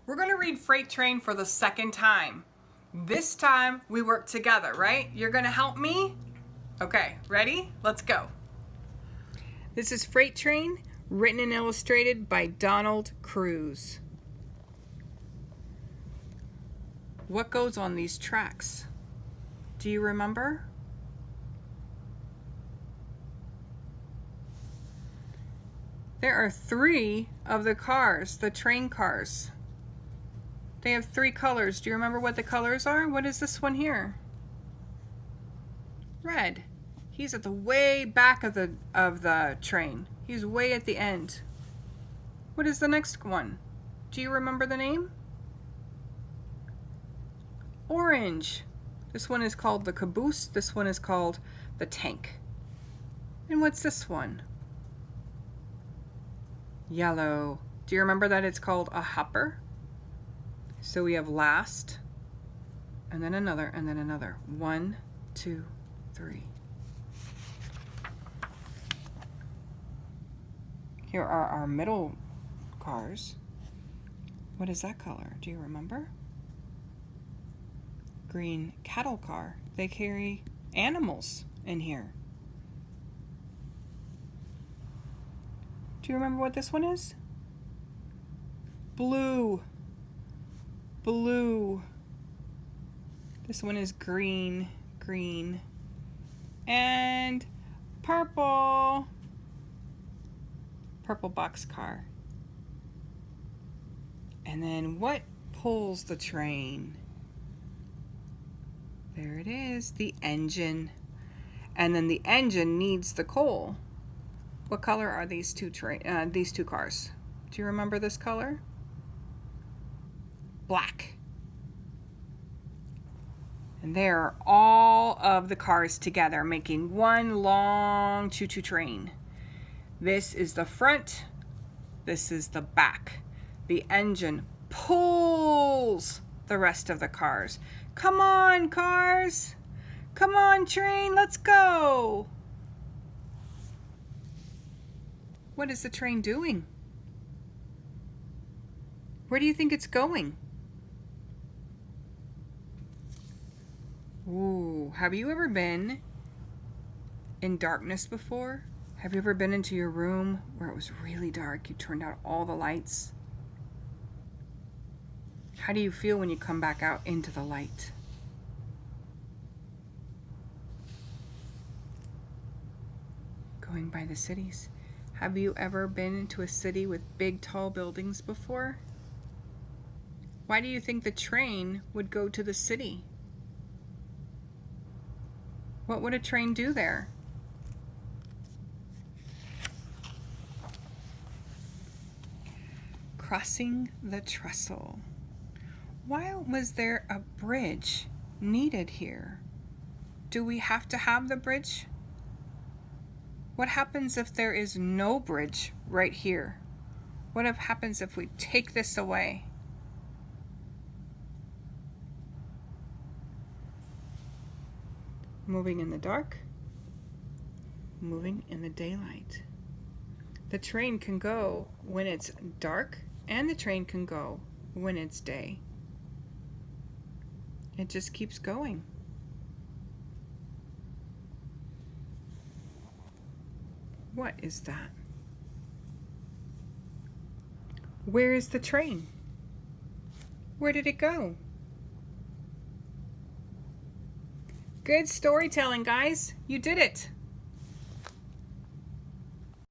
We're going to read Freight Train for the second time. This time we work together, right? You're going to help me? Okay, ready? Let's go. This is Freight Train, written and illustrated by Donald Cruz. What goes on these tracks? Do you remember? There are 3 of the cars, the train cars. They have 3 colors. Do you remember what the colors are? What is this one here? Red. He's at the way back of the train. He's way at the end. What is the next one? Do you remember the name? Orange. This one is called the caboose. This one is called the tank. And what's this one? Yellow. Do you remember that it's called a hopper? So we have last, and then another, and then another. 1, 2, 3. Here are our middle cars. What is that color? Do you remember? Green cattle car. They carry animals in here. Do you remember what this one is? Blue. Blue. This one is green. Green. And purple. Purple boxcar. And then what pulls the train? There it is, the engine. And then the engine needs the coal. What color are these two cars? Do you remember this color? Black. And there are all of the cars together making one long choo-choo train. This is the front. This is the back. The engine pulls the rest of the cars. Come on, cars. Come on, train. Let's go. What is the train doing? Where do you think it's going? Ooh, have you ever been in darkness before? Have you ever been into your room where it was really dark? You turned out all the lights. How do you feel when you come back out into the light? Going by the cities. Have you ever been into a city with big, tall buildings before? Why do you think the train would go to the city? What would a train do there? Crossing the trestle. Why was there a bridge needed here? Do we have to have the bridge? What happens if there is no bridge right here? What happens if we take this away? Moving in the dark, moving in the daylight. The train can go when it's dark, and the train can go when it's day. It just keeps going. What is that? Where is the train? Where did it go? Good storytelling, guys. You did it.